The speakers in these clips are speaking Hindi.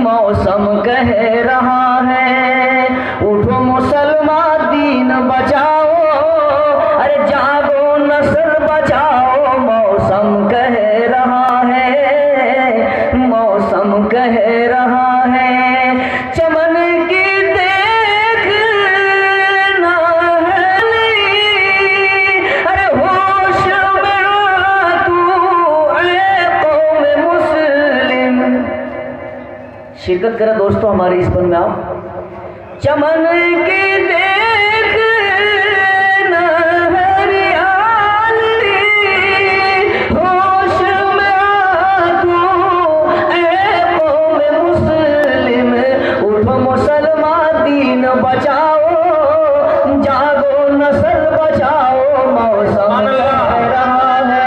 मौसम कह रहा है उठो मुसलमान दीन बचाओ, अरे जागो नस्ल बचाओ। मौसम कह रहा है, मौसम कह रहा है, चमन की देख ना है, अरे होश में आ तू ऐ कौम मुस्लिम। शिरकत करें दोस्तों हमारी इस बंद में आप। चमन की देख न हरियाली, होश में आ तू ऐ कौम मुस्लिम। उठो मुसलमान दीन बचाओ, जागो नस्ल बचाओ। मौसम कह रहा है,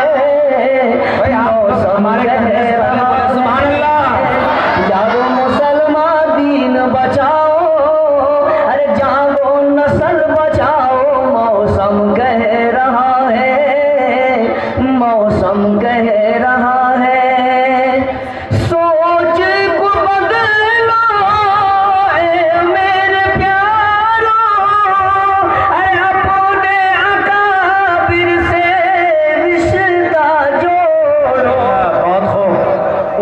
मौसम कह रहा है, जागो मुसलमान दीन बचाओ, अरे जागो नस्ल बचाओ। मौसम कह रहा है, मौसम कह रहा है, सोच को बदलो ए मेरे प्यारो, अरे अपने अकाबिर से रिश्ता जोड़ो। बहुत खूब।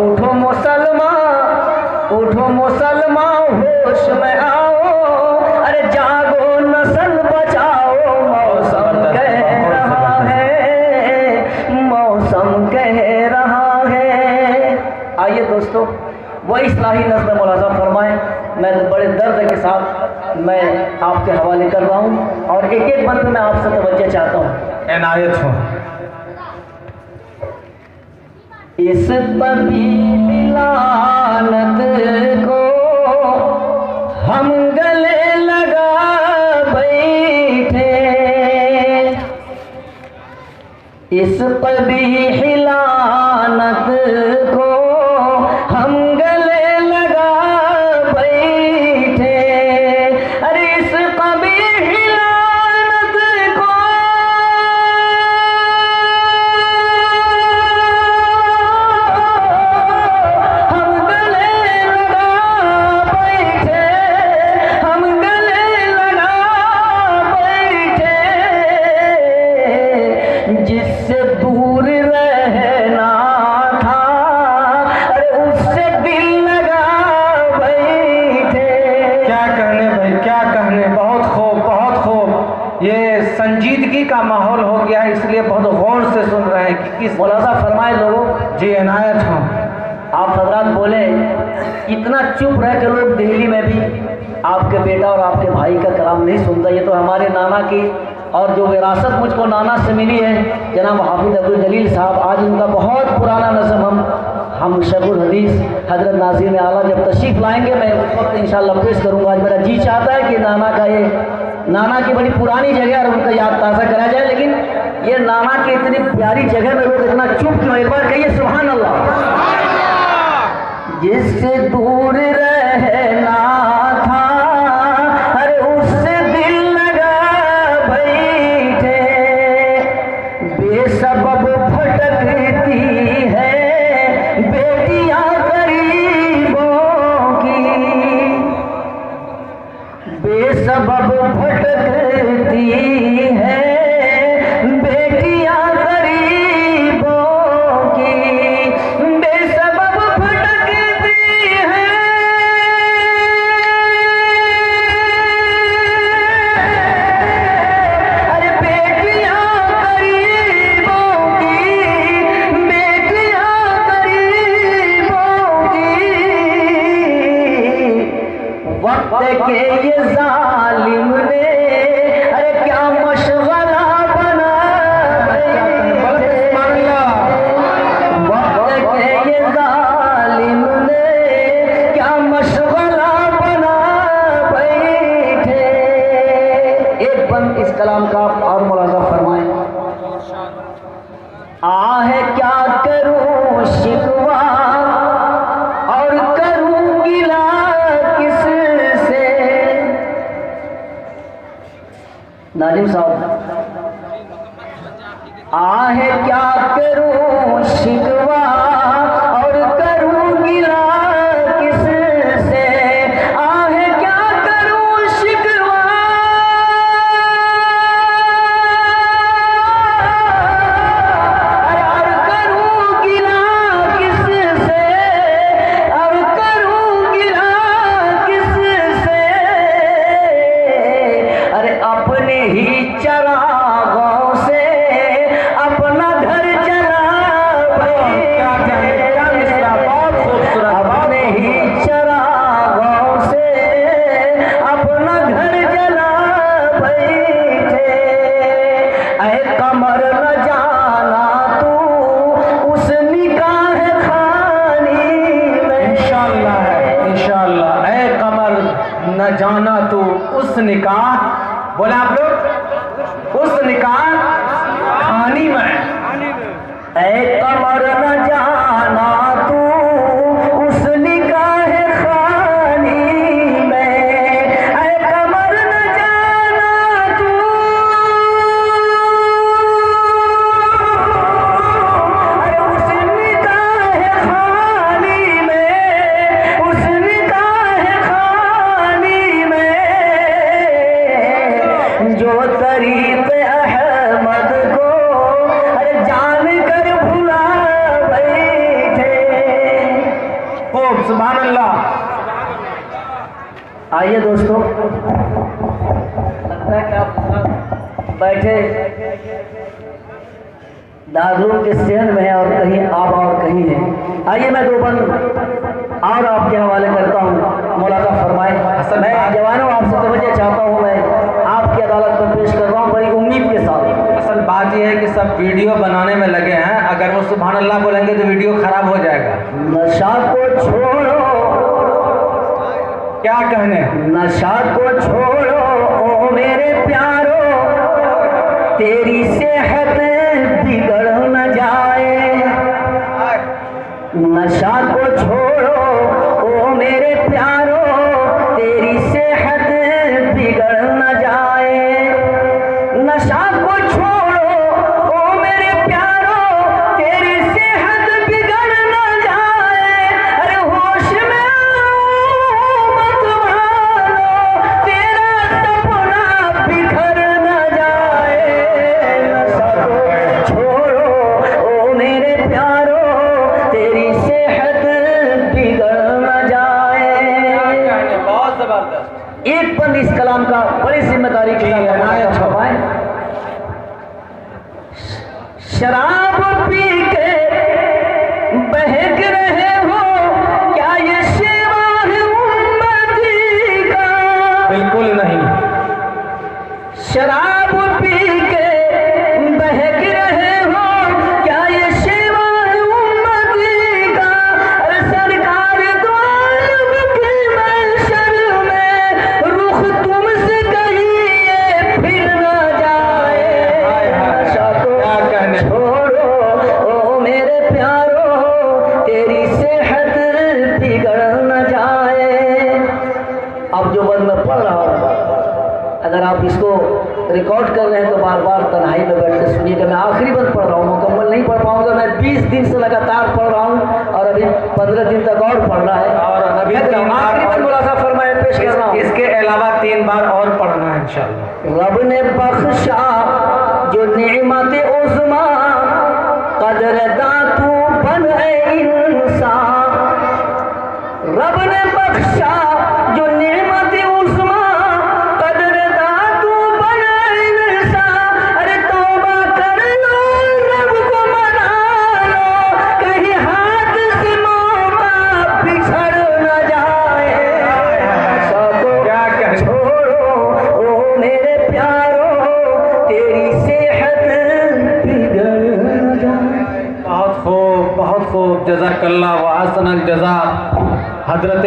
उठो मुसलमान, उठो मुसलमान होश में आओ, अरे जागो नस्ल बचाओ। मौसम कह रहा है, मौसम कह रहा है। आइए दोस्तों वो इस्लाही नज़्म मुलाज़ा फरमाएं। मैं बड़े दर्द के साथ मैं आपके हवाले कर रहा हूँ और एक एक बंद में आपसे तवज्जो चाहता हूँ। इनायत हो। इस तबीबी लानत को हम गले लगा बैठे, इस तबीबी लानत को हम गले लगा बैठे, अरे इस कबीही लानत को हम गले लगा बैठे, हम गले लगा बैठे, जिससे दूर रहना था, अरे उससे दिल लगा बैठे। क्या कहने भाई, क्या कहने। बहुत खूब, बहुत खूब। ये संजीदगी का माहौल हो गया है, इसलिए बहुत गौर से सुन रहे हैं कि किस। मुलाज़ा फरमाए लोगों। जी इनायत हो। आप हजरात बोले इतना चुप रह के लोग दिल्ली में भी आपके बेटा और आपके भाई का कलाम नहीं सुनता। ये तो हमारे नाना की और जो विरासत मुझको नाना से मिली है जनाब हाफिज अब्दुल जलील साहब, आज उनका बहुत पुराना नज़म हम शगुल हदीस हजरत नाज़िर आला जब तशरीफ़ लाएंगे मैं उस वक्त इंशाअल्लाह पेश करूँगा। आज मेरा जी चाहता है कि नाना का ये, नाना की बड़ी पुरानी जगह और उनका याद ताज़ा करा जाए, लेकिन ये नाना की इतनी प्यारी जगह में लोग इतना चुप क्यों। एक बार कहिए सुभान अल्लाह। जिससे दूर रहना था, अरे उससे दिल लगा बैठे, बेसबब भटकती है बेटियां गरीबों की, बेसबब भटकती है बेटियां गरीबों की, बेसबब भटकती है, अरे बेटियां गरीबों की, बेटियां गरीबों की। वक्त के ये जालिम ने, अरे क्या निकाह, बोले आप लोग, उस निकाह खानी में। ऐ कमर न जाना तू उस निकाह खानी में, ऐ कमर न जाना तू, अरे उस निकाह खानी में, उस निकाह खानी में जो तरीक़ अहमद को अरे जान कर भुला बैठे। खूब, सुभान अल्लाह। आइए दोस्तों, लगता है कि आप बैठे दारुल के सहन में है और कहीं आप और कहीं हैं। आइए मैं दो बंद और आपके हवाले करता हूँ, मौलाना फरमाए। मैं जवानों आपसे तवज्जो चाहता हूँ, मैं आपकी अदालत में पेश कर रहा हूँ बड़ी उम्मीद के साथ। असल बात यह है कि सब वीडियो बनाने में लगे हैं, अगर वो सुभान अल्लाह बोलेंगे तो वीडियो खराब हो जाएगा। नशा को छोड़ो, क्या कहने, नशा को छोड़ो ओ मेरे प्यारो, तेरी सेहत बिगड़ न जाए। नशा को छोड़ो ओ मेरे प्यारो, तेरी सेहत बिगड़ न जाए। नशा को छोड़ो ओ मेरे प्यारो, तेरी सेहत बिगड़ न जाए। अरे होश में मत मानो, तेरा सपना बिखर न जाए। नशा को छोड़ो ओ मेरे प्यारो, तेरी सेहत बिगड़ न जाए। बहुत जबरदस्त। एक बंद इस कलाम का बड़ी जिम्मेदारी के साथ बनाया छपाए। शराब पी के बहक रहे हो, क्या ये शेवा है उम्मती का? बिल्कुल नहीं। शराब पी के बहक रहे हो, क्या ये शेवा है उम्मती का? अरे सरकार दो आलम के महशर में रुख तुमसे कहीं ये फिर न जाए। नशा को क्या कहने। छोड़ो ओ मेरे प्यारो, तेरी सेहत बिगड़ न जाए। अब जो बंद मैं पढ़ रहा हूँ, अगर आप इसको रिकॉर्ड कर रहे हैं तो बार बार तन्हाई में बैठ कर सुनिएगा। मैं आखिरी बंद पढ़ रहा हूँ, मुकम्मल नहीं पढ़ पाऊंगा। मैं 20 दिन से लगातार पढ़ रहा हूँ और अभी 15 दिन तक और पढ़ना है। और अभी आखिरी बंद मुलाजा फरमाए पेश कर रहा हूँ। इसके अलावा 3 बार और पढ़ना है इंशाअल्लाह। रब ने बख्शा जो नेमत उज़्मा, कदरदां तू बन ए इंसान। रब ने बख्शा जो नेमत उज़्मा, कदरदां तू बन ए इंसान। अरे तौबा कर लो, रब को मना लो, कहीं हाथ से मौका बिछड़ न जाए। नशा को क्या कहने। छोड़ो ओ मेरे प्यारो, तेरी सेहत बिगड़ न जाए। बहुत खूब, बहुत खूब। जज़ाकल्लाह व अहसनल जज़ा। हज़रत